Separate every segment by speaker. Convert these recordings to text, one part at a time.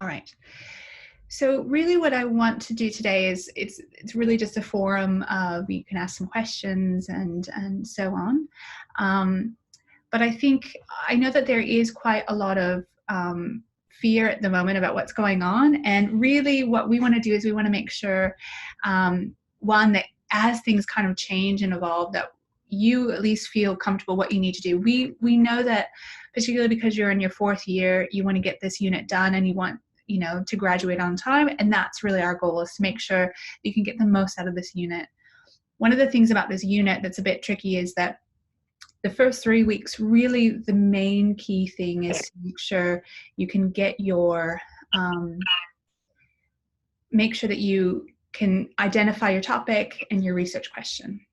Speaker 1: All right. So really what I want to do today is it's really just a forum of you can ask some questions and so on. But I know that there is quite a lot of fear at the moment about what's going on. And really what we want to do is we want to make sure, one, that as things kind of change and evolve, that you at least feel comfortable what you need to do. We know that particularly because you're in your fourth year, you want to get this unit done and you want to graduate on time. And that's really our goal, is to make sure you can get the most out of this unit. One of the things about this unit that's a bit tricky is that the first 3 weeks, really the main key thing is to make sure you can get your, make sure that you can identify your topic and your research question.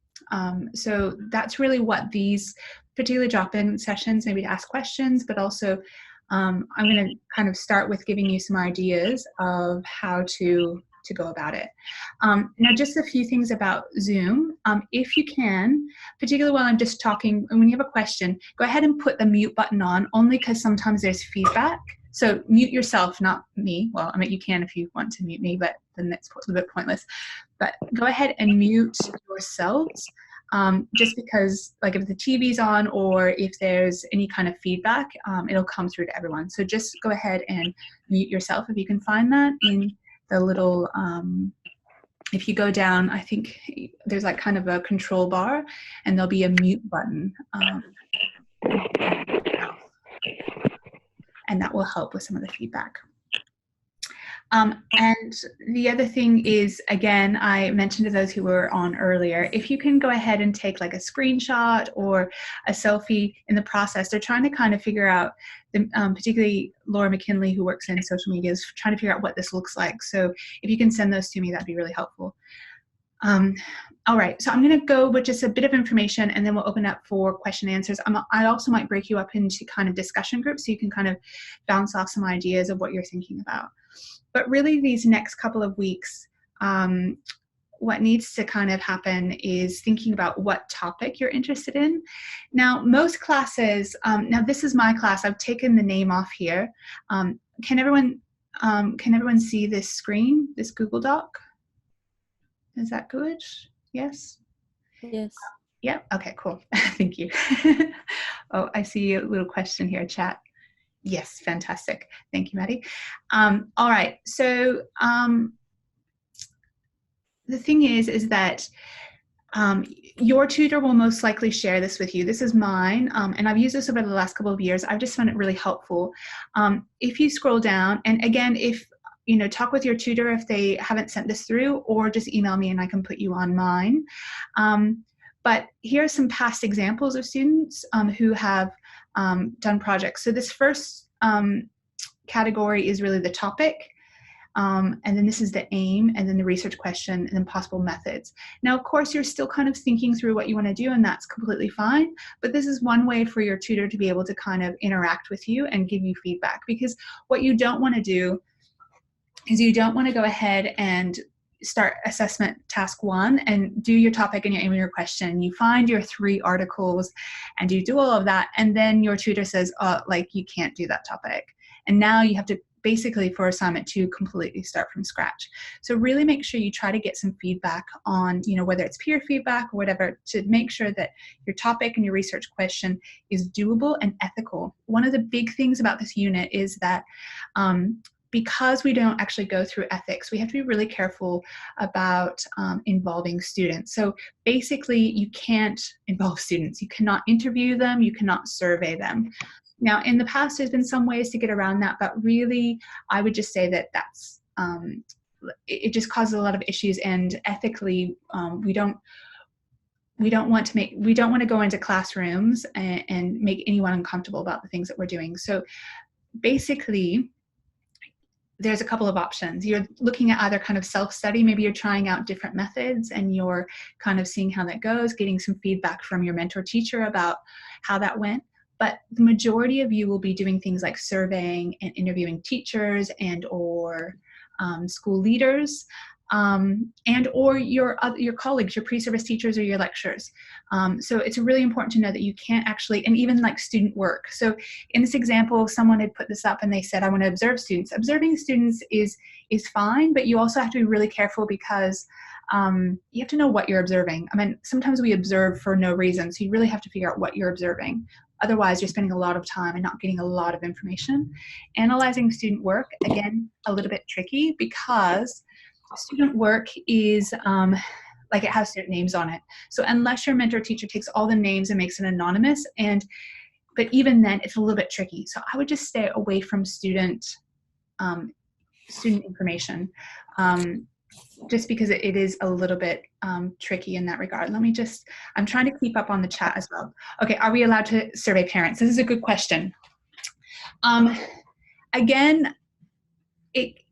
Speaker 1: So that's really what these particular drop-in sessions, maybe to ask questions, but also I'm going to kind of start with giving you some ideas of how to go about it. Now, just a few things about Zoom. If you can, particularly while I'm just talking, and when you have a question, go ahead and put the mute button on, only because sometimes there's feedback. So mute yourself, not me. Well, I mean, you can if you want to mute me, but then that's a little bit pointless. But go ahead and mute yourselves. Just because, like, if the TV's on or if there's any kind of feedback, it'll come through to everyone. So just go ahead and mute yourself if you can find that in the little, if you go down, I think there's like kind of a control bar and there'll be a mute button. And that will help with some of the feedback. And the other thing is, again, I mentioned to those who were on earlier, if you can go ahead and take like a screenshot or a selfie in the process, they're trying to kind of figure out, particularly Laura McKinley, who works in social media, is trying to figure out what this looks like. So if you can send those to me, that'd be really helpful. All right, so I'm going to go with just a bit of information and then we'll open up for question and answers. I also might break you up into kind of discussion groups so you can kind of bounce off some ideas of what you're thinking about. But really these next couple of weeks, what needs to kind of happen is thinking about what topic you're interested in. Now, most classes, now this is my class, I've taken the name off here. Can everyone see this screen, this Google Doc? Is that good? Yes?
Speaker 2: Yes.
Speaker 1: Yeah, okay, cool. Thank you. Oh, I see a little question here, chat. Yes, fantastic. Thank you, Maddie. All right, so the thing is that your tutor will most likely share this with you. This is mine, and I've used this over the last couple of years. I've just found it really helpful. If you scroll down, and again, if talk with your tutor if they haven't sent this through, or just email me and I can put you on mine. But here are some past examples of students who have done projects. So this first category is really the topic, and then this is the aim, and then the research question, and then possible methods. Now, of course, you're still kind of thinking through what you want to do, and that's completely fine, but this is one way for your tutor to be able to kind of interact with you and give you feedback, because what you don't want to do is you don't want to go ahead and start assessment task 1 and do your topic and your aim and your question. You find your 3 articles and you do all of that, and then your tutor says, like, you can't do that topic. And now you have to basically, for assignment 2, completely start from scratch. So really make sure you try to get some feedback on, whether it's peer feedback or whatever, to make sure that your topic and your research question is doable and ethical. One of the big things about this unit is that because we don't actually go through ethics, we have to be really careful about involving students. So basically, you can't involve students. You cannot interview them. You cannot survey them. Now, in the past, there's been some ways to get around that, but really, I would just say that that's, it just causes a lot of issues, and ethically, we don't want to go into classrooms and make anyone uncomfortable about the things that we're doing. So basically, there's a couple of options. You're looking at either kind of self-study, maybe you're trying out different methods and you're kind of seeing how that goes, getting some feedback from your mentor teacher about how that went. But the majority of you will be doing things like surveying and interviewing teachers and or school leaders. and or your colleagues, your pre-service teachers or your lecturers. So it's really important to know that you can't actually, and even like student work. So in this example, someone had put this up and they said, I want to observe students. Observing students is fine, but you also have to be really careful because you have to know what you're observing. I mean, sometimes we observe for no reason, so you really have to figure out what you're observing. Otherwise, you're spending a lot of time and not getting a lot of information. Analyzing student work, again, a little bit tricky because student work is like it has student names on it. So unless your mentor teacher takes all the names and makes it anonymous, but even then, it's a little bit tricky. So I would just stay away from student information. Just because it is a little bit tricky in that regard. I'm trying to keep up on the chat as well. Okay, are we allowed to survey parents? This is a good question. Again,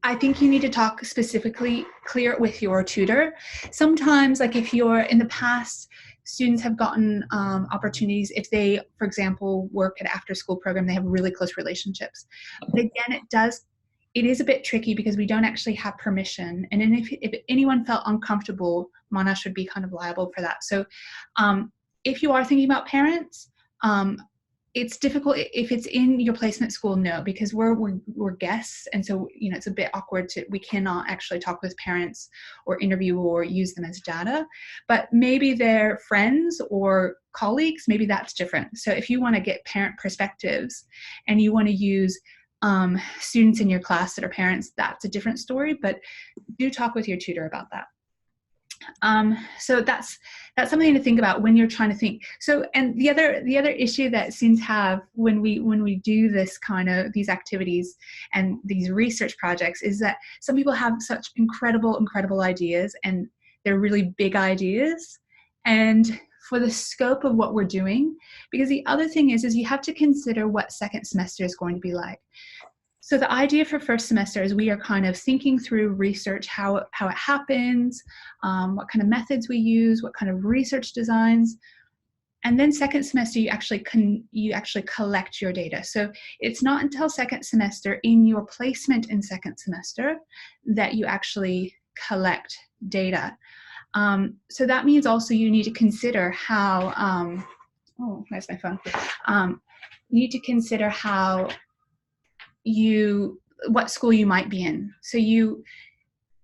Speaker 1: I think you need to talk specifically clear with your tutor. Sometimes, like if you're in the past, students have gotten opportunities if they, for example, work at after-school program, they have really close relationships. But again, it is a bit tricky because we don't actually have permission. And then if anyone felt uncomfortable, Monash would be kind of liable for that. So if you are thinking about parents, it's difficult. If it's in your placement school, no, because we're guests. And so, it's a bit awkward we cannot actually talk with parents or interview or use them as data, but maybe they're friends or colleagues, maybe that's different. So if you want to get parent perspectives and you want to use students in your class that are parents, that's a different story, but do talk with your tutor about that. So that's something to think about when you're trying to think. So, and the other issue that students have when we do these activities and these research projects is that some people have such incredible ideas, and they're really big ideas, and for the scope of what we're doing, because the other thing is you have to consider what second semester is going to be like. So the idea for first semester is we are kind of thinking through research, how it happens, what kind of methods we use, what kind of research designs. And then second semester, you actually collect your data. So it's not until second semester in your placement in second semester that you actually collect data. So that means also you need to consider how, oh, where's my phone? You need to consider what school you might be in. So you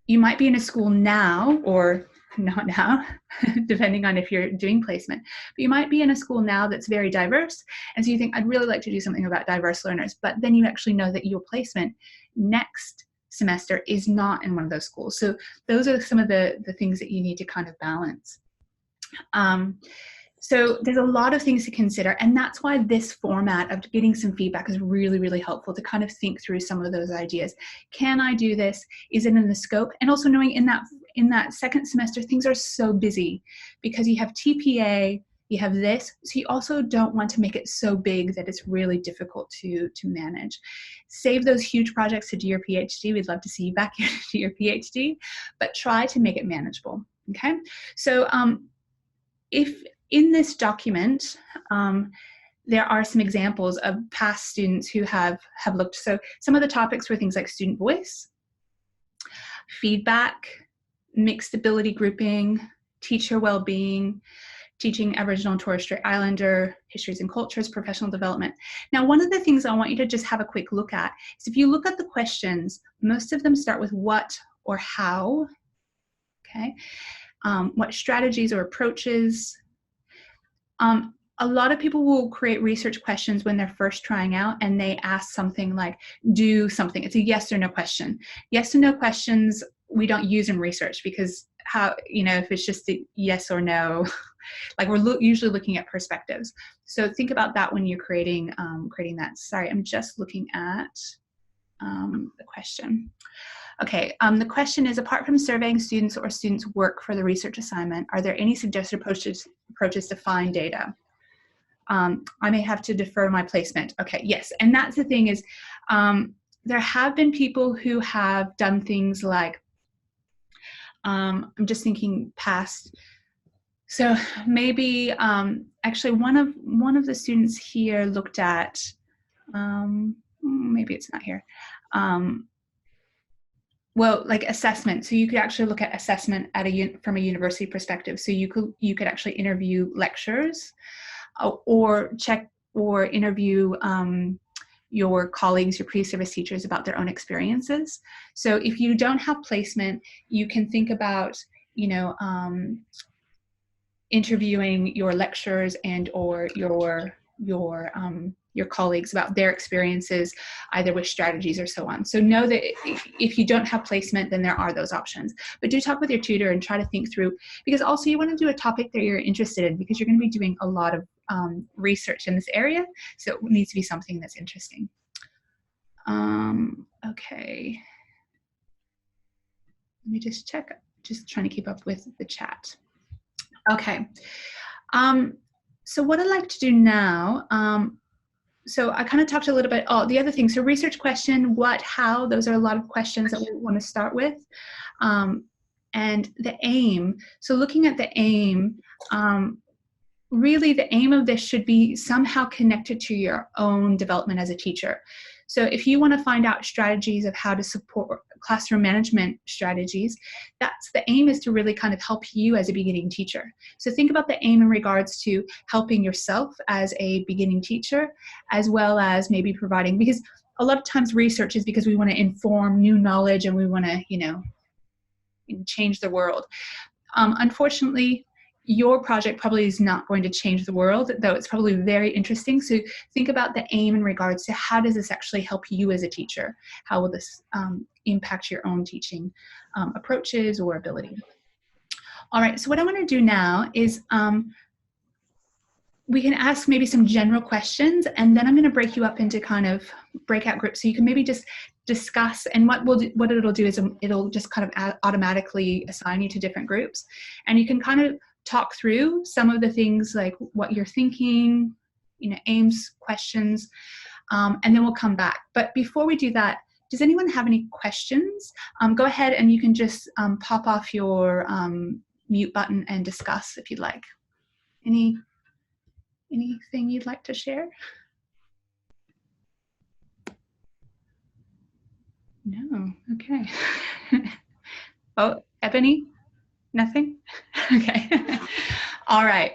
Speaker 1: might be in a school now or not now, depending on if you're doing placement, but you might be in a school now that's very diverse. And so you think, I'd really like to do something about diverse learners, but then you actually know that your placement next semester is not in one of those schools. So those are some of the things that you need to kind of balance. So there's a lot of things to consider, and that's why this format of getting some feedback is really, really helpful to kind of think through some of those ideas. Can I do this? Is it in the scope? And also knowing in that second semester, things are so busy because you have TPA, you have this, so you also don't want to make it so big that it's really difficult to manage. Save those huge projects to do your PhD. We'd love to see you back here to do your PhD, but try to make it manageable, okay? So if in this document, there are some examples of past students who have looked. So some of the topics were things like student voice, feedback, mixed ability grouping, teacher well-being, teaching Aboriginal and Torres Strait Islander, histories and cultures, professional development. Now, one of the things I want you to just have a quick look at is if you look at the questions, most of them start with what or how, okay? What strategies or approaches. A lot of people will create research questions when they're first trying out, and they ask something like, do something. It's a yes or no question. Yes or no questions we don't use in research because if it's just a yes or no, like we're usually looking at perspectives. So think about that when you're creating that. Sorry, I'm just looking at the question. Okay, the question is, apart from surveying students or students' work for the research assignment, are there any suggested approaches to find data? I may have to defer my placement. Okay, yes, and that's the thing is, there have been people who have done things like, I'm just thinking past, so maybe actually one of the students here looked at, maybe it's not here, Well, like assessment. So you could actually look at assessment at from a university perspective. So you could actually interview lecturers, or check or interview your colleagues, your pre-service teachers about their own experiences. So if you don't have placement, you can think about, interviewing your lecturers and or your colleagues about their experiences, either with strategies or so on. So know that if you don't have placement, then there are those options. But do talk with your tutor and try to think through, because also you want to do a topic that you're interested in, because you're going to be doing a lot of research in this area. So it needs to be something that's interesting. Okay. Let me just check, just trying to keep up with the chat. Okay. So what I'd like to do now, so I kind of talked a little bit, the other things, so research question, what, how, those are a lot of questions that we want to start with. And the aim, so looking at the aim, really the aim of this should be somehow connected to your own development as a teacher. So if you want to find out strategies of how to support classroom management strategies, that's the aim, is to really kind of help you as a beginning teacher. So think about the aim in regards to helping yourself as a beginning teacher, as well as maybe providing, because a lot of times research is because we want to inform new knowledge and we want to, change the world. Unfortunately, your project probably is not going to change the world, though it's probably very interesting. So think about the aim in regards to how does this actually help you as a teacher? How will this impact your own teaching approaches or ability? All right, so what I want to do now is we can ask maybe some general questions, and then I'm going to break you up into kind of breakout groups, so you can maybe just discuss, and what it'll do is it'll just kind of automatically assign you to different groups, and you can kind of talk through some of the things like what you're thinking, aims, questions, and then we'll come back. But before we do that, does anyone have any questions? Go ahead and you can just pop off your mute button and discuss if you'd like. Anything you'd like to share? No, okay. Oh, Ebony? Nothing? Okay. All right.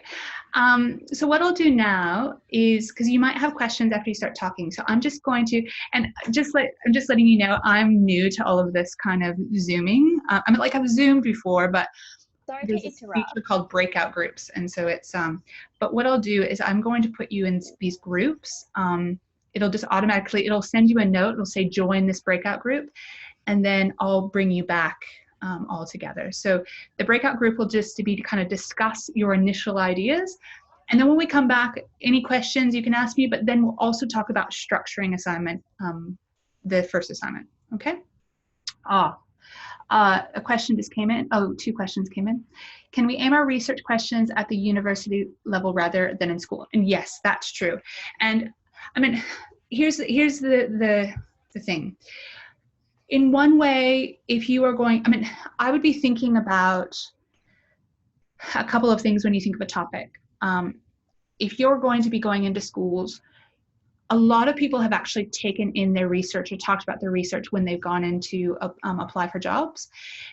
Speaker 1: So what I'll do now is, because you might have questions after you start talking, so I'm just going to, and I'm just letting you know, I'm new to all of this kind of Zooming. I've Zoomed before, but there's a feature called breakout groups, and so it's but what I'll do is I'm going to put you in these groups. It'll just automatically, it'll send you a note, it'll say join this breakout group, and then I'll bring you back all together. So the breakout group will just be to kind of discuss your initial ideas, and then when we come back, any questions you can ask me, but then we'll also talk about structuring assignment, the first assignment. Okay. A question just came in. Oh, 2 questions came in. Can we aim our research questions at the university level rather than in school? And yes, that's true. And I mean, here's the thing. In one way, if you are going, I would be thinking about a couple of things when you think of a topic. If you're going to be going into schools, a lot of people have actually taken in their research or talked about their research when they've gone in to apply for jobs.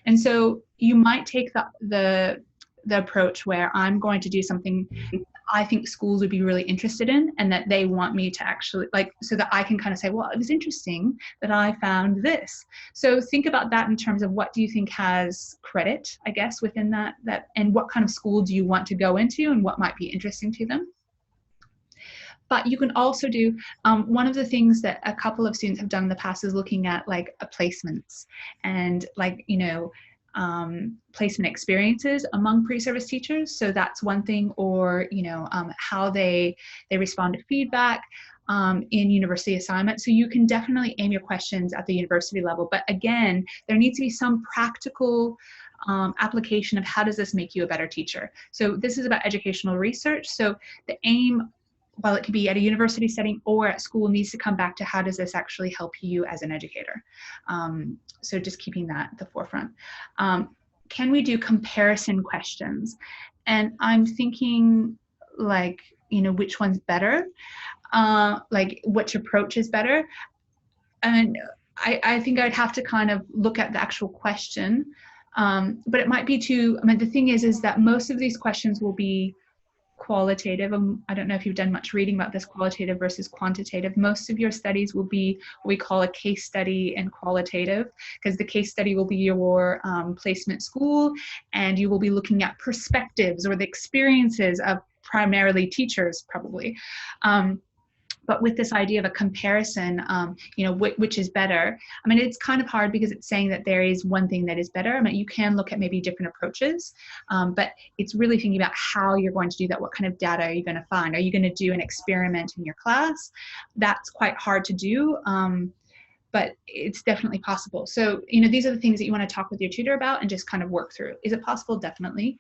Speaker 1: And so you might take the approach where I'm going to do something I think schools would be really interested in, and that they want me to actually, so that I can kind of say, well, it was interesting that I found this. So think about that in terms of what do you think has credit, I guess, within that, and what kind of school do you want to go into and what might be interesting to them. But you can also do, one of the things that a couple of students have done in the past is looking at placements and placement experiences among pre-service teachers. So that's one thing, or how they respond to feedback in university assignments. So you can definitely aim your questions at the university level. But again, there needs to be some practical application of how does this make you a better teacher. So this is about educational research. So the aim, while it could be at a university setting or at school, needs to come back to how does this actually help you as an educator. So just keeping that at the forefront. Can we do comparison questions? And I'm thinking which one's better? Which approach is better? And I think I'd have to kind of look at the actual question. But it might be too, I mean, the thing is that most of these questions will be qualitative. I don't know if you've done much reading about this, qualitative versus quantitative. Most of your studies will be what we call a case study and qualitative, because the case study will be your placement school, and you will be looking at perspectives or the experiences of primarily teachers, probably. But with this idea of a comparison, you know, which is better? I mean, it's kind of hard because it's saying that there is one thing that is better. I mean, you can look at maybe different approaches, but it's really thinking about how you're going to do that. What kind of data are you going to find? Are you going to do an experiment in your class? That's quite hard to do. But it's definitely possible. So, you know, these are the things that you want to talk with your tutor about and just kind of work through. Is it possible? Definitely.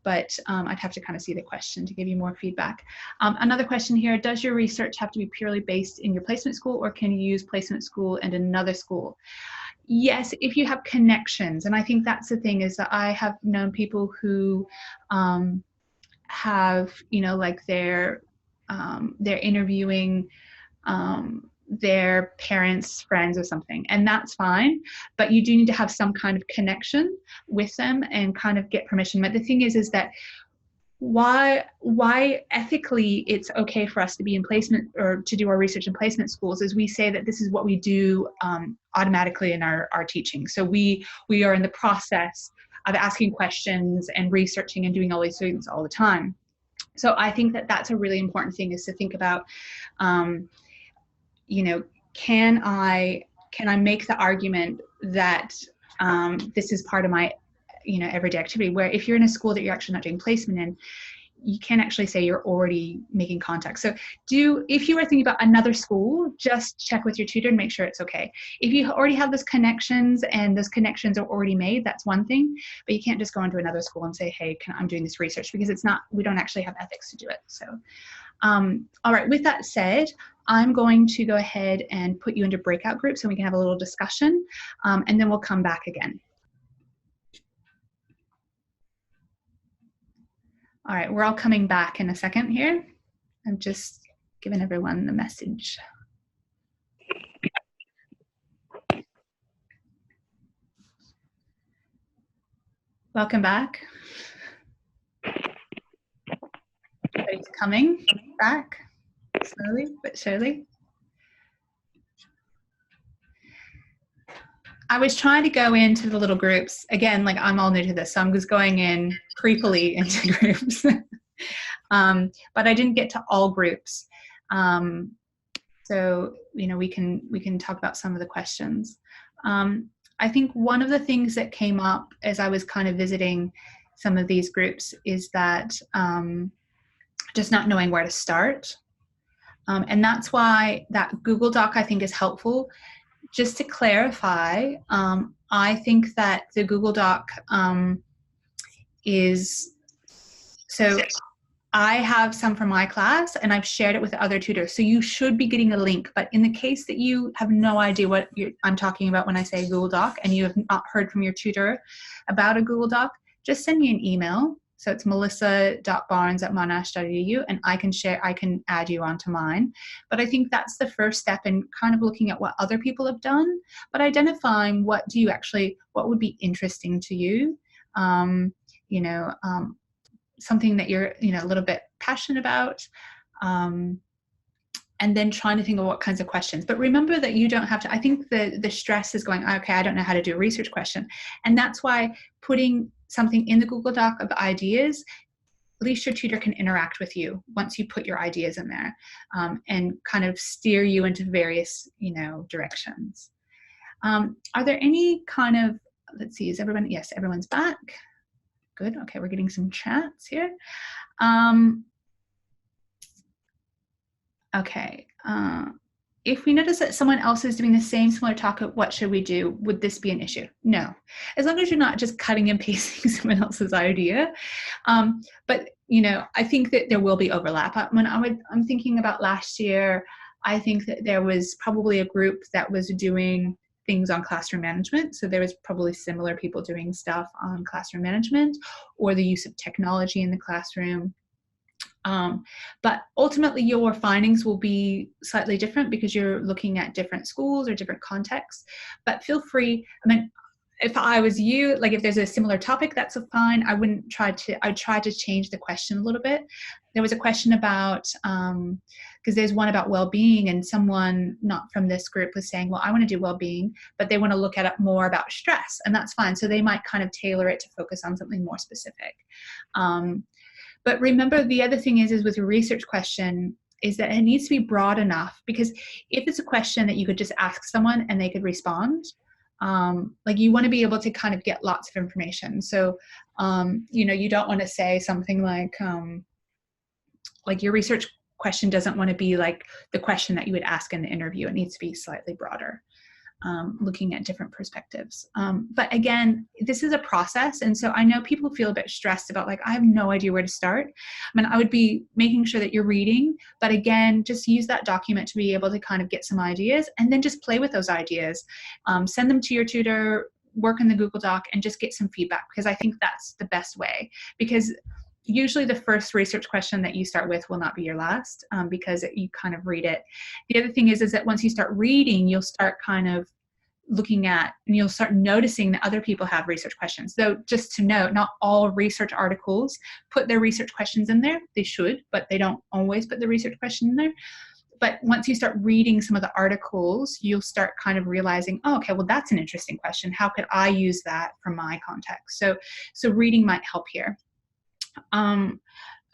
Speaker 1: But I'd have to kind of see the question to give you more feedback. Another question here, does your research have to be purely based in your placement school, or can you use placement school and another school? Yes, if you have connections. And I think that's the thing, is that I have known people who have, you know, like they're interviewing their parents' friends or something, and that's fine, but you do need to have some kind of connection with them and kind of get permission. But the thing is that why ethically it's okay for us to be in placement or to do our research in placement schools is we say that this is what we do automatically in our teaching. So we are in the process of asking questions and researching and doing all these things all the time. So I think that that's a really important thing, is to think about you know, can I make the argument that this is part of my, you know, everyday activity? Where if you're in a school that you're actually not doing placement in, you can actually say you're already making contact. So if you are thinking about another school, just check with your tutor and make sure it's okay. If you already have those connections and those connections are already made, that's one thing, but you can't just go into another school and say, hey, I'm doing this research, because we don't actually have ethics to do it. So, all right, with that said, I'm going to go ahead and put you into breakout groups so we can have a little discussion, and then we'll come back again. All right, we're all coming back in a second here. I'm just giving everyone the message. Welcome back. Everybody's coming back slowly but surely. I was trying to go into the little groups. Again, like, I'm all new to this, so I'm just going in creepily into groups. But I didn't get to all groups. So, you know, we can talk about some of the questions. I think one of the things that came up as I was kind of visiting some of these groups is that just not knowing where to start. And that's why that Google Doc, I think, is helpful. Just to clarify, I think that the Google Doc is, so I have some from my class and I've shared it with other tutors. So you should be getting a link. But in the case that you have no idea what I'm talking about when I say Google Doc, and you have not heard from your tutor about a Google Doc, just send me an email. So it's melissa.barnes@monash.edu, and I can add you onto mine. But I think that's the first step in kind of looking at what other people have done, but identifying what would be interesting to you. You know, something that you're, you know, a little bit passionate about, and then trying to think of what kinds of questions. But remember that you don't have to, I think the stress is going, okay, I don't know how to do a research question. And that's why putting something in the Google Doc of ideas, at least your tutor can interact with you once you put your ideas in there, and kind of steer you into various, you know, directions. Are there any kind of, let's see, is everyone, yes, everyone's back. Good, okay, we're getting some chats here. Okay, if we notice that someone else is doing the same similar talk, what should we do? Would this be an issue? No, as long as you're not just cutting and pasting someone else's idea. But, you know, I think that there will be overlap. I'm thinking about last year, I think that there was probably a group that was doing things on classroom management. So there was probably similar people doing stuff on classroom management or the use of technology in the classroom. But ultimately your findings will be slightly different because you're looking at different schools or different contexts. But feel free, I mean, if I was you, like if there's a similar topic, that's fine. I'd try to change the question a little bit. There was a question about, because there's one about well-being, and someone not from this group was saying, well, I want to do well-being, but they want to look at it more about stress, and that's fine. So they might kind of tailor it to focus on something more specific. But remember, the other thing is with a research question is that it needs to be broad enough, because if it's a question that you could just ask someone and they could respond, like you want to be able to kind of get lots of information. So, you know, you don't want to say something like your research question doesn't want to be like the question that you would ask in the interview. It needs to be slightly broader, looking at different perspectives. But again, this is a process. And so I know people feel a bit stressed about like, I have no idea where to start. I mean, I would be making sure that you're reading, but again, just use that document to be able to kind of get some ideas, and then just play with those ideas. Send them to your tutor, work in the Google Doc, and just get some feedback, because I think that's the best way. Because usually the first research question that you start with will not be your last, because you kind of read it. The other thing is that once you start reading, you'll start kind of looking at, and you'll start noticing that other people have research questions. So just to note, not all research articles put their research questions in there. They should, but they don't always put the research question in there. But once you start reading some of the articles, you'll start kind of realizing, oh, okay, well, that's an interesting question. How could I use that for my context? So reading might help here.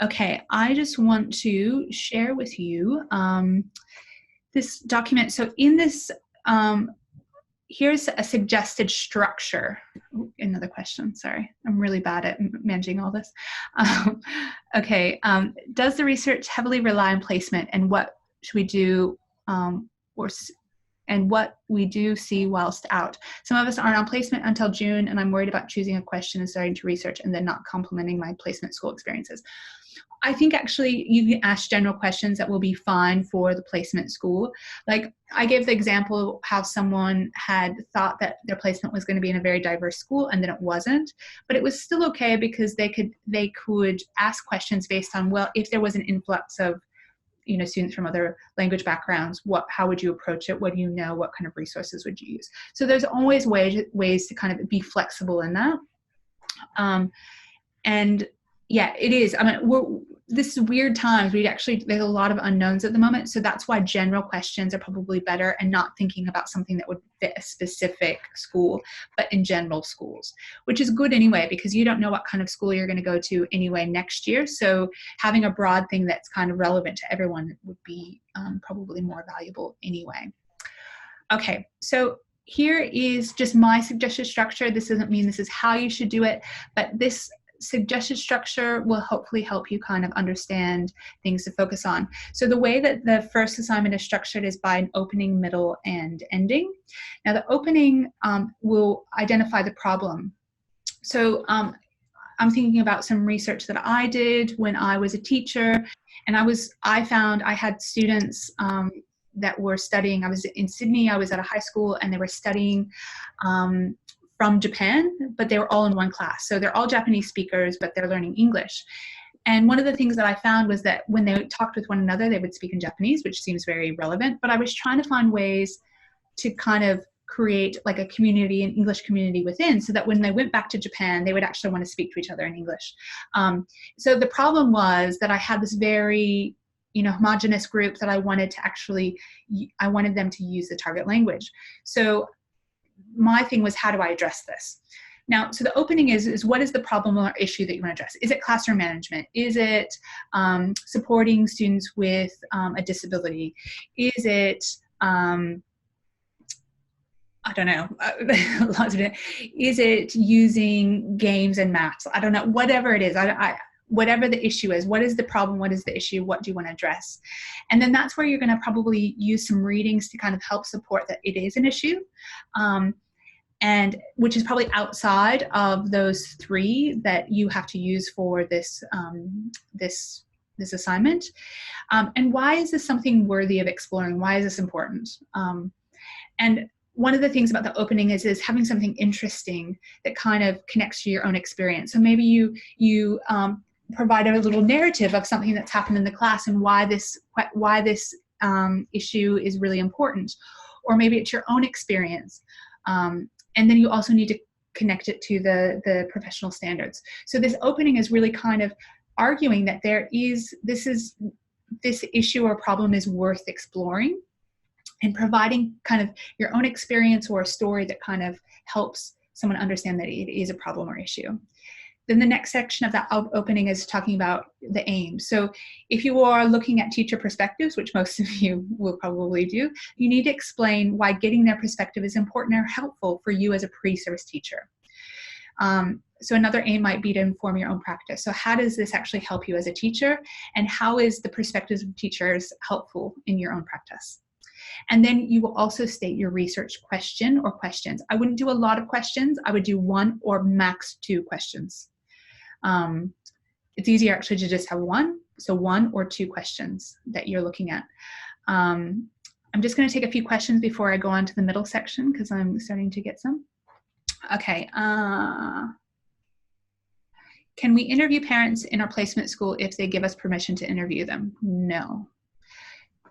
Speaker 1: Okay, I just want to share with you this document. So in this, here's a suggested structure. Ooh, another question, sorry. I'm really bad at managing all this. Okay, does the research heavily rely on placement, and what should we do, and what we do see whilst out? Some of us aren't on placement until June, and I'm worried about choosing a question and starting to research and then not complementing my placement school experiences. I think actually you can ask general questions that will be fine for the placement school. Like I gave the example of how someone had thought that their placement was going to be in a very diverse school, and then it wasn't, but it was still okay because they could ask questions based on, well, if there was an influx of, you know, students from other language backgrounds, how would you approach it? What do you know? What kind of resources would you use? So there's always ways to kind of be flexible in that. And yeah, it is. I mean, this is weird times. There's a lot of unknowns at the moment. So that's why general questions are probably better, and not thinking about something that would fit a specific school, but in general schools, which is good anyway, because you don't know what kind of school you're going to go to anyway next year. So having a broad thing that's kind of relevant to everyone would be probably more valuable anyway. Okay, so here is just my suggested structure. This doesn't mean this is how you should do it, but this suggested structure will hopefully help you kind of understand things to focus on. So the way that the first assignment is structured is by an opening, middle, and ending. Now the opening will identify the problem. So I'm thinking about some research that I did when I was a teacher, and I found I had students that were studying. I was in Sydney, I was at a high school, and they were studying from Japan, but they were all in one class. So they're all Japanese speakers, but they're learning English. And one of the things that I found was that when they talked with one another, they would speak in Japanese, which seems very relevant. But I was trying to find ways to kind of create like a community, an English community within, so that when they went back to Japan, they would actually want to speak to each other in English. So the problem was that I had this very, you know, homogenous group that I wanted them to use the target language. So my thing was, how do I address this? Now, so the opening is what is the problem or issue that you want to address? Is it classroom management? Is it supporting students with a disability? Is it, I don't know, lots of it. Is it using games and maths? I don't know, whatever it is. Whatever the issue is, what is the problem? What is the issue? What do you want to address? And then that's where you're going to probably use some readings to kind of help support that it is an issue, and which is probably outside of those three that you have to use for this this assignment. And why is this something worthy of exploring? Why is this important? And one of the things about the opening is having something interesting that kind of connects to your own experience. So maybe you provide a little narrative of something that's happened in the class and why this issue is really important. Or maybe it's your own experience. And then you also need to connect it to the professional standards. So this opening is really kind of arguing that this issue or problem is worth exploring, and providing kind of your own experience or a story that kind of helps someone understand that it is a problem or issue. Then the next section of that opening is talking about the aim. So if you are looking at teacher perspectives, which most of you will probably do, you need to explain why getting their perspective is important or helpful for you as a pre-service teacher. So another aim might be to inform your own practice. So how does this actually help you as a teacher, and how is the perspectives of teachers helpful in your own practice? And then you will also state your research question or questions. I wouldn't do a lot of questions. I would do 1 or max 2 questions. It's easier actually to just have 1. So 1 or 2 questions that you're looking at. I'm just going to take a few questions before I go on to the middle section, because I'm starting to get some. Okay. Can we interview parents in our placement school if they give us permission to interview them? No.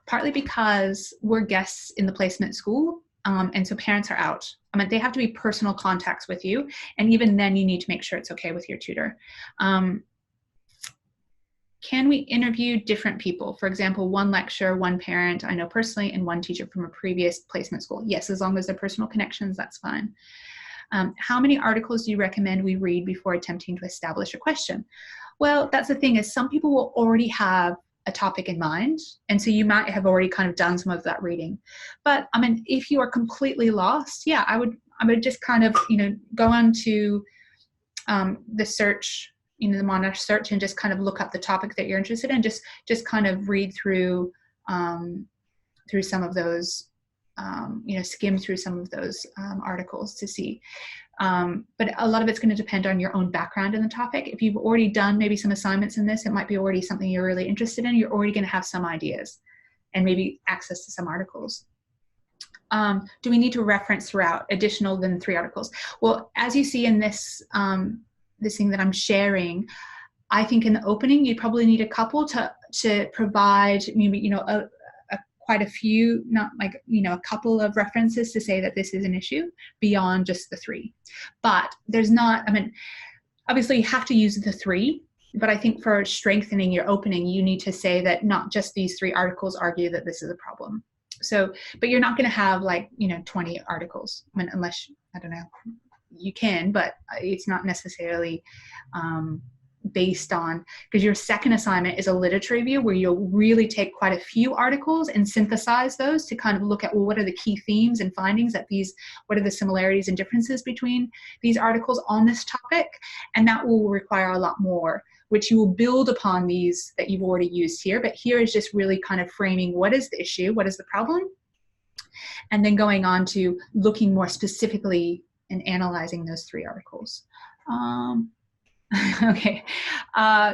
Speaker 1: Partly because we're guests in the placement school, and so parents are out. I mean, they have to be personal contacts with you, and even then you need to make sure it's okay with your tutor. Can we interview different people? For example, 1 lecturer, 1 parent I know personally, and 1 teacher from a previous placement school. Yes, as long as they're personal connections, that's fine. How many articles do you recommend we read before attempting to establish a question? Well, that's the thing, is some people will already have a topic in mind, and so you might have already kind of done some of that reading. But I mean, if you are completely lost, yeah, I would just kind of, go on to the search, the Monash search, and just kind of look up the topic that you're interested in. Just kind of read through some of those, skim through some of those articles to see. But a lot of it's going to depend on your own background in the topic. If you've already done maybe some assignments in this, it might be already something you're really interested in. You're already going to have some ideas and maybe access to some articles. Do we need to reference throughout additional than 3 articles? Well, as you see in this, this thing that I'm sharing, I think in the opening, you probably need a couple to provide maybe, quite a few, not like, a couple of references to say that this is an issue beyond just the 3. But there's not, I mean, obviously you have to use the 3, but I think for strengthening your opening, you need to say that not just these 3 articles argue that this is a problem. So, but you're not going to have 20 articles. I mean, unless, I don't know, you can, but it's not necessarily based on, because your second assignment is a literature review where you'll really take quite a few articles and synthesize those to kind of look at, well, what are the key themes and findings what are the similarities and differences between these articles on this topic, and that will require a lot more, which you will build upon these that you've already used here. But here is just really kind of framing what is the issue, what is the problem, and then going on to looking more specifically and analyzing those 3 articles. Okay,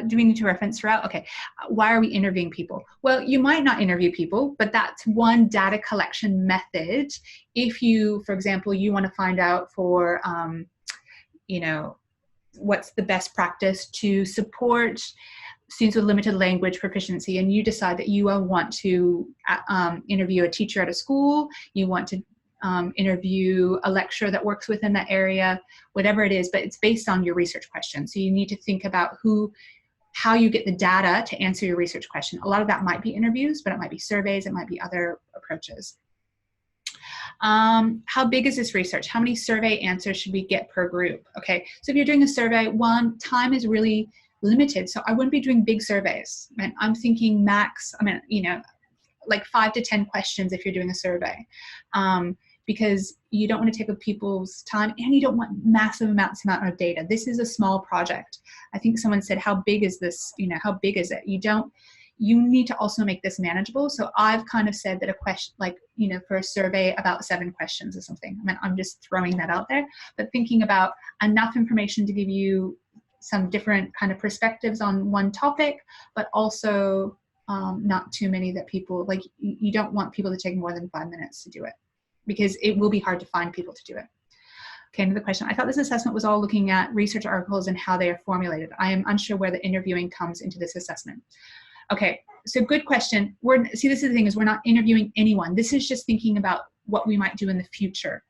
Speaker 1: do we need to reference throughout? Okay, why are we interviewing people? Well, you might not interview people, but that's one data collection method. If you, for example, you want to find out for, what's the best practice to support students with limited language proficiency, and you decide that you want to interview a teacher at a school, you want to interview a lecturer that works within that area, whatever it is, but it's based on your research question. So you need to think about how you get the data to answer your research question. A lot of that might be interviews, but it might be surveys, it might be other approaches. How big is this research? How many survey answers should we get per group? Okay, so if you're doing a survey, time is really limited, so I wouldn't be doing big surveys. I'm thinking max, like 5 to 10 questions if you're doing a survey. Because you don't want to take up people's time, and you don't want massive amount of data. This is a small project. I think someone said, how big is this? How big is it? You need to also make this manageable. So I've kind of said that a question, for a survey, about 7 questions or something. I'm just throwing that out there, but thinking about enough information to give you some different kind of perspectives on one topic, but also not too many that people, you don't want people to take more than 5 minutes to do it, because it will be hard to find people to do it. Okay, another question. I thought this assessment was all looking at research articles and how they are formulated. I am unsure where the interviewing comes into this assessment. Okay, so good question. See, this is the thing, is we're not interviewing anyone. This is just thinking about what we might do in the future.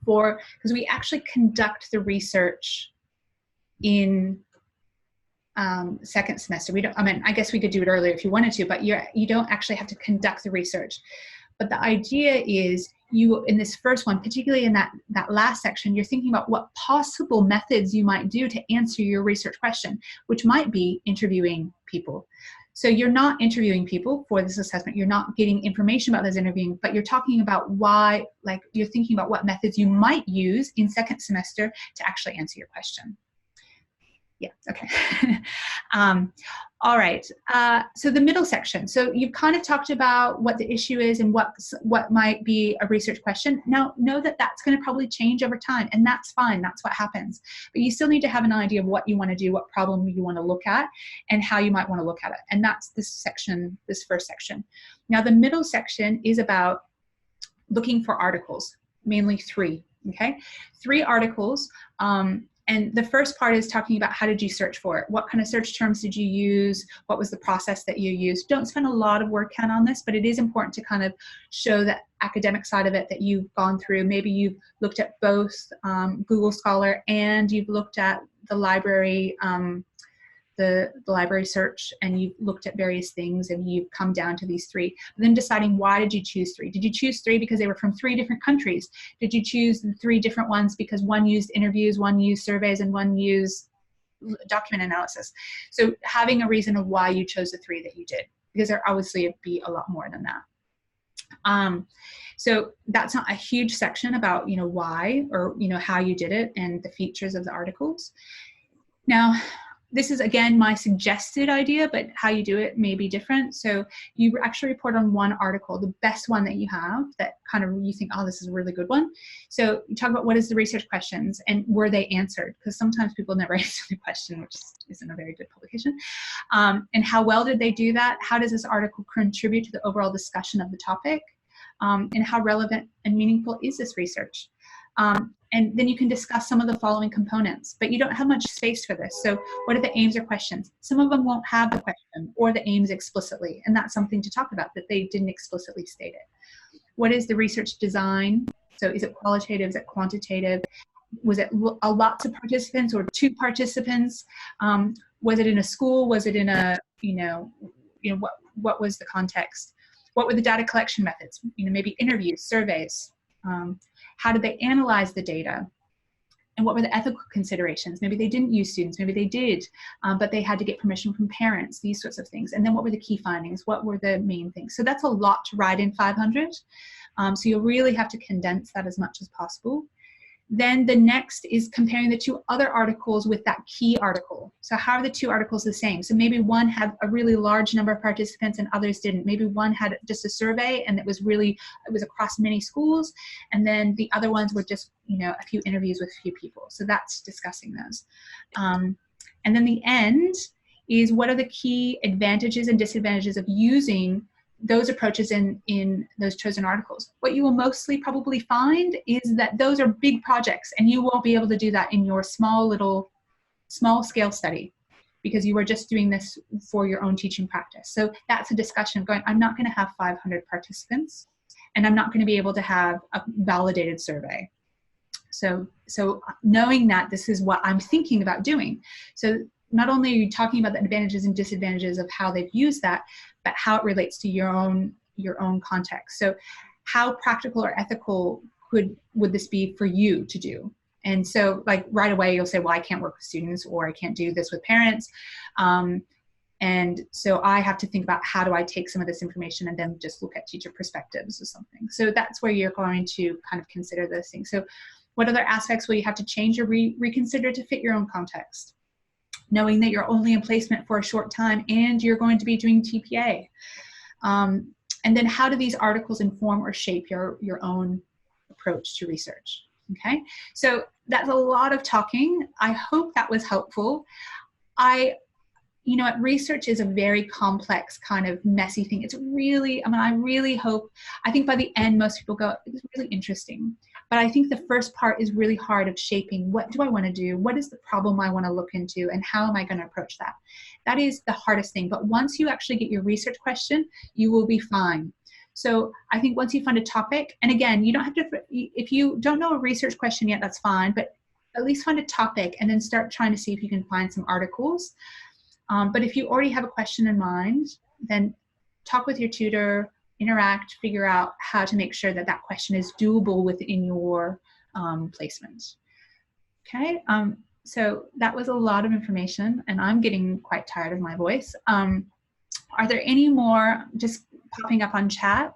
Speaker 1: Because we actually conduct the research in second semester. We don't, I mean, I guess we could do it earlier if you wanted to, but you don't actually have to conduct the research. But the idea is you, in this first one, particularly in that last section, you're thinking about what possible methods you might do to answer your research question, which might be interviewing people. So you're not interviewing people for this assessment. You're not getting information about those interviewing, but you're talking about why, like you're thinking about what methods you might use in second semester to actually answer your question. Yeah, okay. All right, so the middle section. So you've kind of talked about what the issue is and what might be a research question. Now, know that that's going to probably change over time, and that's fine. That's what happens. But you still need to have an idea of what you want to do, what problem you want to look at, and how you might want to look at it. And that's this section, this first section. Now, the middle section is about looking for articles, mainly 3, okay? 3 articles. And the first part is talking about how did you search for it? What kind of search terms did you use? What was the process that you used? Don't spend a lot of word count on this, but it is important to kind of show the academic side of it that you've gone through. Maybe you've looked at both Google Scholar and you've looked at the library, the library search, and you've looked at various things and you've come down to these 3. But then deciding, why did you choose 3? Did you choose 3 because they were from 3 different countries? Did you choose the 3 different ones because one used interviews, one used surveys, and one used document analysis? So having a reason of why you chose the 3 that you did, because there obviously would be a lot more than that. So that's not a huge section about, you know, why or, you know, how you did it and the features of the articles. Now, this is, again, my suggested idea, but how you do it may be different. So you actually report on 1 article, the best one that you have, that kind of you think, oh, this is a really good one. So you talk about what is the research questions and were they answered? Because sometimes people never answer the question, which isn't a very good publication. And how well did they do that? How does this article contribute to the overall discussion of the topic? And how relevant and meaningful is this research? And then you can discuss some of the following components, but you don't have much space for this. So what are the aims or questions? Some of them won't have the question or the aims explicitly, and that's something to talk about, that they didn't explicitly state it. What is the research design? So is it qualitative, is it quantitative? Was it a lots of participants or 2 participants? Was it in a school? Was it in a, what was the context? What were the data collection methods? Maybe interviews, surveys. How did they analyze the data? And what were the ethical considerations? Maybe they didn't use students, maybe they did, but they had to get permission from parents, these sorts of things. And then what were the key findings? What were the main things? So that's a lot to write in 500. So you'll really have to condense that as much as possible. Then the next is comparing the 2 other articles with that key article. So how are the 2 articles the same? So maybe one had a really large number of participants and others didn't. Maybe one had just a survey and it was across many schools, and then the other ones were just, a few interviews with a few people. So that's discussing those. And then the end is, what are the key advantages and disadvantages of using those approaches in those chosen articles? What you will mostly probably find is that those are big projects and you won't be able to do that in your small scale study, because you are just doing this for your own teaching practice. So that's a discussion of going, I'm not going to have 500 participants and I'm not going to be able to have a validated survey. So knowing that this is what I'm thinking about doing. So not only are you talking about the advantages and disadvantages of how they've used that, but how it relates to your own context. So how practical or ethical would this be for you to do? And so like right away you'll say, well, I can't work with students, or I can't do this with parents. And so I have to think about, how do I take some of this information and then just look at teacher perspectives or something. So that's where you're going to kind of consider those things. So what other aspects will you have to change or reconsider to fit your own context? Knowing that you're only in placement for a short time and you're going to be doing TPA. And then how do these articles inform or shape your own approach to research? Okay, so that's a lot of talking. I hope that was helpful. Research is a very complex, kind of messy thing. It's really, I think by the end, most people go, it's really interesting. But I think the first part is really hard of shaping, what do I want to do? What is the problem I want to look into? And how am I going to approach that? That is the hardest thing. But once you actually get your research question, you will be fine. So I think once you find a topic, and again, you don't have to, if you don't know a research question yet, that's fine, but at least find a topic and then start trying to see if you can find some articles. But if you already have a question in mind, then talk with your tutor, interact, figure out how to make sure that that question is doable within your placement. Okay, so that was a lot of information, and I'm getting quite tired of my voice. Are there any more, just popping up on chat,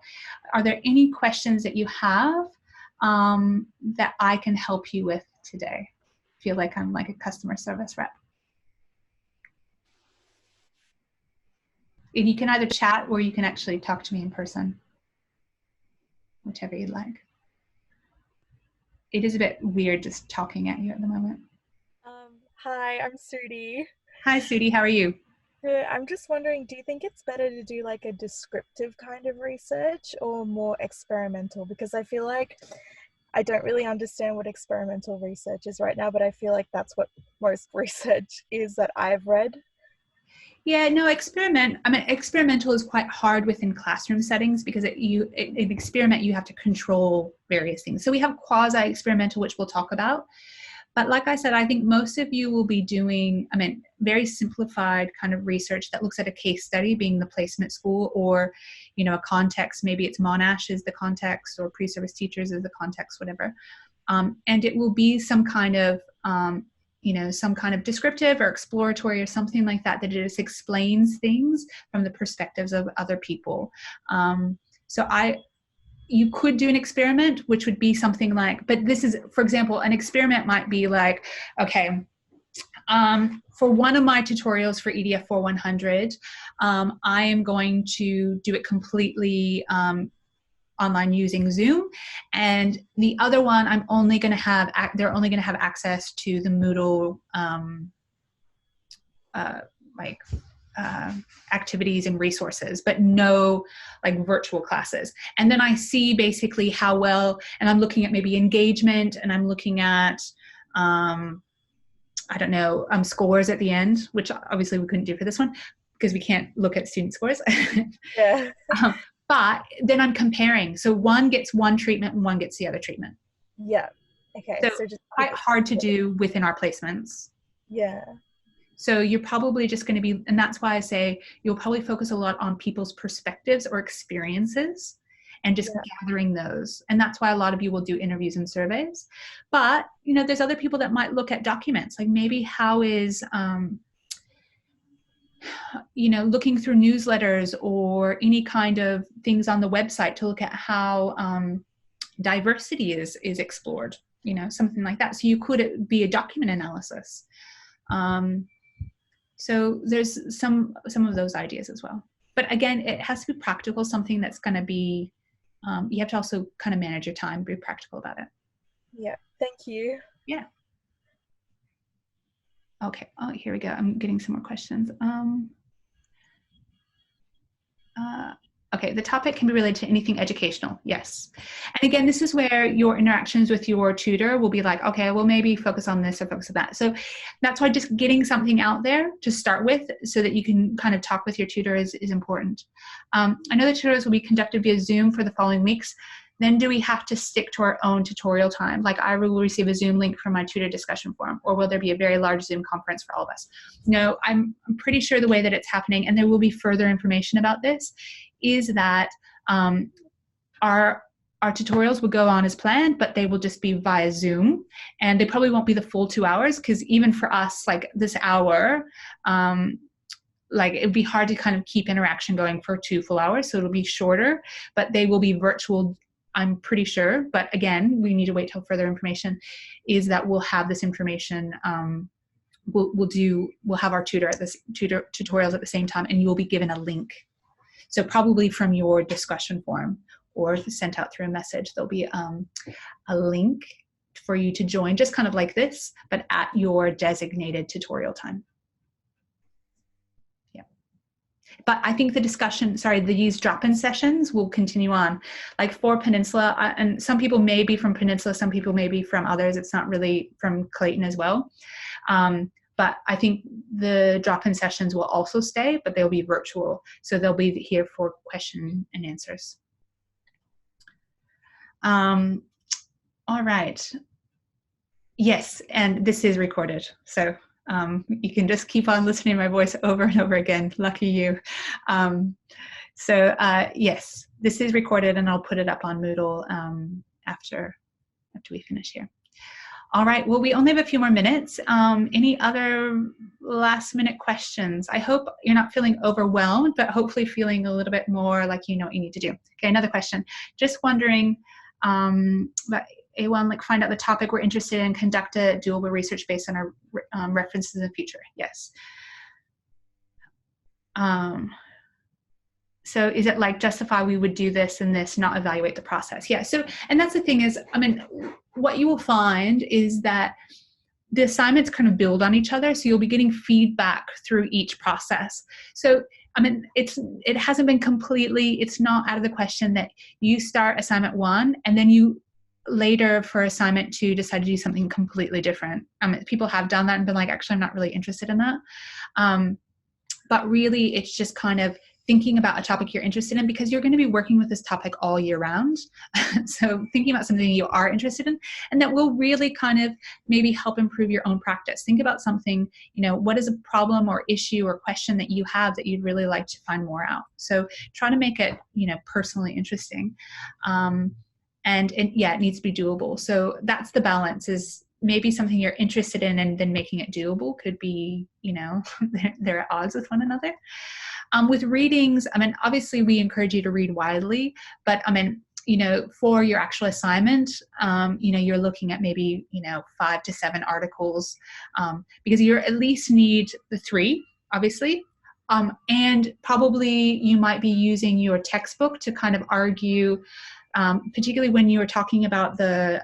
Speaker 1: are there any questions that you have that I can help you with today? I feel like I'm like a customer service rep. And you can either chat or you can actually talk to me in person, whichever you'd like. It is a bit weird just talking at you at the moment.
Speaker 2: Hi, I'm Sudi.
Speaker 1: Hi, Sudi, how are you?
Speaker 2: Good. I'm just wondering, do you think it's better to do like a descriptive kind of research or more experimental? Because I feel like I don't really understand what experimental research is right now, but I feel like that's what most research is that I've read.
Speaker 1: Yeah, no, experimental is quite hard within classroom settings because in experiment, you have to control various things. So we have quasi-experimental, which we'll talk about. But like I said, I think most of you will be doing, very simplified kind of research that looks at a case study being the placement school, or, a context. Maybe it's Monash is the context, or pre-service teachers is the context, whatever. And it will be some kind of, some kind of descriptive or exploratory or something like that, that it just explains things from the perspectives of other people. You could do an experiment, which would be something like, but this is, for example, an experiment might be like, okay, for one of my tutorials for EDF4100, I am going to do it completely online using Zoom, and the other one they're only going to have access to the Moodle activities and resources, but no like virtual classes. And then I see basically how well, and I'm looking at maybe engagement, and I'm looking at scores at the end, which obviously we couldn't do for this one because we can't look at student scores.
Speaker 2: Yeah.
Speaker 1: But then I'm comparing. So one gets one treatment and one gets the other treatment.
Speaker 2: Yeah. Okay.
Speaker 1: So just quite hard to do within our placements.
Speaker 2: Yeah.
Speaker 1: So you're probably just going to be, and that's why I say you'll probably focus a lot on people's perspectives or experiences and just gathering those. And that's why a lot of you will do interviews and surveys. But, there's other people that might look at documents, like maybe how is, looking through newsletters or any kind of things on the website to look at how diversity is explored, something like that. So you could be a document analysis. So there's some of those ideas as well. But again, it has to be practical, something that's going to be, you have to also kind of manage your time, be practical about it.
Speaker 2: Yeah, thank you.
Speaker 1: Yeah. Okay, here we go. I'm getting some more questions. Okay, the topic can be related to anything educational, yes. And again, this is where your interactions with your tutor will be like, okay, well, maybe focus on this or focus on that. So that's why just getting something out there to start with so that you can kind of talk with your tutor is important. I know the tutors will be conducted via Zoom for the following weeks. Then do we have to stick to our own tutorial time? Like I will receive a Zoom link from my tutor discussion forum, or will there be a very large Zoom conference for all of us? No, I'm pretty sure the way that it's happening, and there will be further information about this, is that our tutorials will go on as planned, but they will just be via Zoom, and they probably won't be the full 2 hours, because even for us, like this hour, like it'd be hard to kind of keep interaction going for 2 full hours, so it'll be shorter, but they will be virtual, I'm pretty sure. But again, we need to wait till further information, is that we'll have this information, we'll have our tutor at this tutorials at the same time, and you'll be given a link. So probably from your discussion forum or sent out through a message, there'll be a link for you to join, just kind of like this, but at your designated tutorial time. Yeah. But I think the discussion, these drop-in sessions will continue on. Like for Peninsula, and some people may be from Peninsula, some people may be from others. It's not really from Clayton as well. But I think the drop-in sessions will also stay, but they'll be virtual. So they'll be here for question and answers. All right. Yes, and this is recorded. So you can just keep on listening to my voice over and over again. Lucky you. Yes, this is recorded, and I'll put it up on Moodle after we finish here. All right, well, we only have a few more minutes. Any other last minute questions? I hope you're not feeling overwhelmed, but hopefully feeling a little bit more like you know what you need to do. Okay, another question. Just wondering, but A1, like find out the topic we're interested in, conduct a doable research based on our references in the future. Yes. So is it like justify we would do this and this, not evaluate the process? Yeah, so, and that's the thing is, I mean, what you will find is that the assignments kind of build on each other. So you'll be getting feedback through each process. So, I mean, it hasn't been completely, it's not out of the question that you start assignment 1 and then you later for assignment 2 decide to do something completely different. People have done that and been like, actually, I'm not really interested in that. But really, it's just kind of thinking about a topic you're interested in, because you're going to be working with this topic all year round. So thinking about something you are interested in, and that will really kind of maybe help improve your own practice. Think about something, you know, what is a problem or issue or question that you have that you'd really like to find more out. So try to make it, you know, personally interesting. And yeah, it needs to be doable. So that's the balance, is maybe something you're interested in and then making it doable could be, you know, they're at odds with one another. With readings, I mean, obviously we encourage you to read widely, but I mean, you know, for your actual assignment, you know, you're looking at maybe, you know, 5 to 7 articles, because you at least need the 3, obviously. And probably you might be using your textbook to kind of argue, particularly when you were talking about the,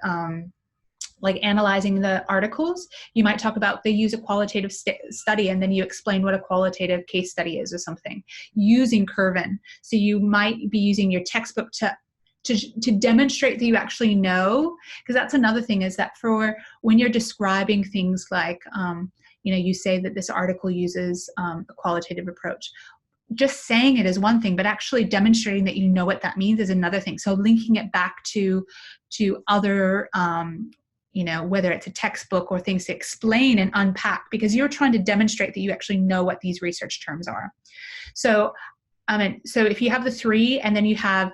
Speaker 1: like analyzing the articles, you might talk about they use a qualitative study, and then you explain what a qualitative case study is or something using Curvin. So you might be using your textbook to demonstrate that you actually know, because that's another thing, is that for when you're describing things like, you know, you say that this article uses a qualitative approach. Just saying it is one thing, but actually demonstrating that you know what that means is another thing. So linking it back to other, you know, whether it's a textbook or things to explain and unpack, because you're trying to demonstrate that you actually know what these research terms are. So, I mean, so if you have the 3 and then you have,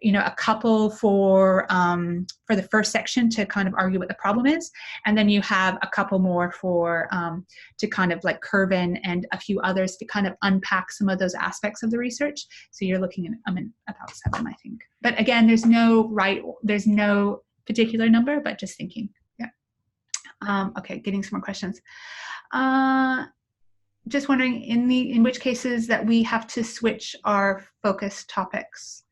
Speaker 1: you know, a couple for the first section to kind of argue what the problem is, and then you have a couple more for to kind of like Curvin and a few others to kind of unpack some of those aspects of the research. So you're looking at, I mean, about 7, I think. But again, there's no particular number, but just thinking. Yeah. Okay, getting some more questions. Just wondering, in which cases that we have to switch our focus topics.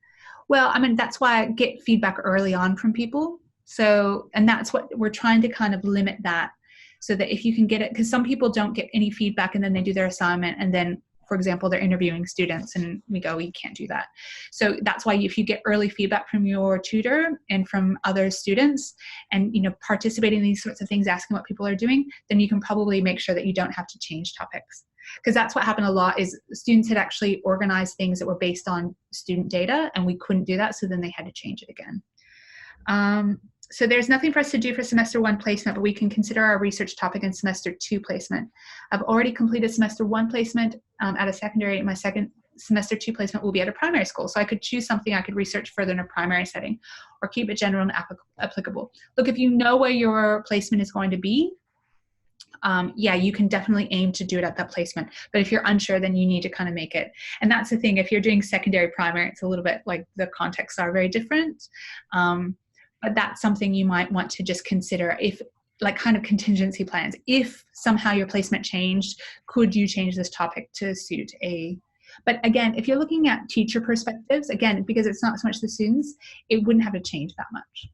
Speaker 1: Well, I mean, that's why I get feedback early on from people. So, and that's what we're trying to kind of limit that, so that if you can get it, because some people don't get any feedback and then they do their assignment, and then, for example, they're interviewing students and we go, you can't do that. So that's why if you get early feedback from your tutor and from other students and, you know, participating in these sorts of things, asking what people are doing, then you can probably make sure that you don't have to change topics. Because that's what happened a lot, is students had actually organized things that were based on student data and we couldn't do that. So then they had to change it again. So there's nothing for us to do for semester 1 placement, but we can consider our research topic in semester 2 placement. I've already completed semester 1 placement at a secondary, and my second semester 2 placement will be at a primary school. So I could choose something I could research further in a primary setting, or keep it general and applicable. Look, if you know where your placement is going to be, yeah, you can definitely aim to do it at that placement. But if you're unsure, then you need to kind of make it. And that's the thing, if you're doing secondary primary, it's a little bit like the contexts are very different. But that's something you might want to just consider, if like kind of contingency plans. If somehow your placement changed, could you change this topic to suit a, but again, if you're looking at teacher perspectives, again, because it's not so much the students, it wouldn't have to change that much.